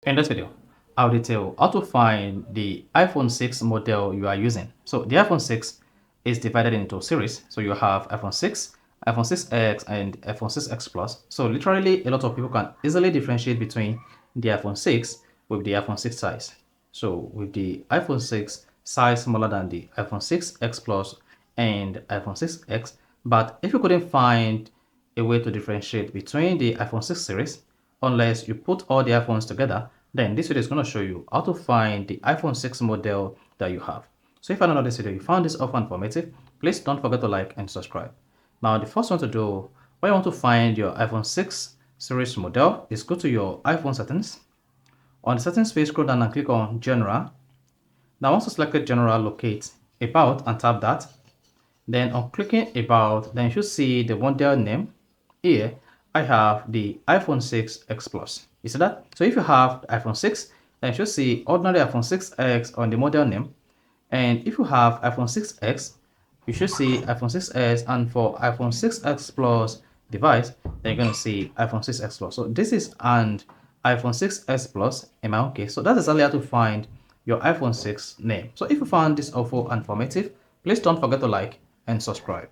In this video, I'll detail how to find the iPhone 6 model you are using. So the iPhone 6 is divided into series. So you have iPhone 6, iPhone 6X, and iPhone 6X Plus. So literally, a lot of people can easily differentiate between the iPhone 6 with the iPhone 6 size. So with the iPhone 6 size smaller than the iPhone 6X Plus and iPhone 6X. But if you couldn't find a way to differentiate between the iPhone 6 series, unless you put all the iPhones together, then this video is going to show you how to find the iPhone 6 model that you have. So if I know this video, you found this offer informative, please don't forget to like and subscribe. Now, the first one to do when you want to find your iPhone 6 series model is go to your iPhone settings. On the settings page, scroll down and click on General. Now, once you select General, locate About and tap that. Then on clicking About, then you should see the model name. Here, I have the iPhone 6X Plus. You see that? So if you have the iPhone 6, then you should see ordinary iPhone 6X on the model name. And if you have iPhone 6X, you should see iPhone 6S. And for iPhone 6X Plus device, then you're going to see iPhone 6X Plus. So this is an iPhone 6S Plus in my own case. So that's exactly how to find your iPhone 6 name. So if you found this helpful and informative, please don't forget to like and subscribe.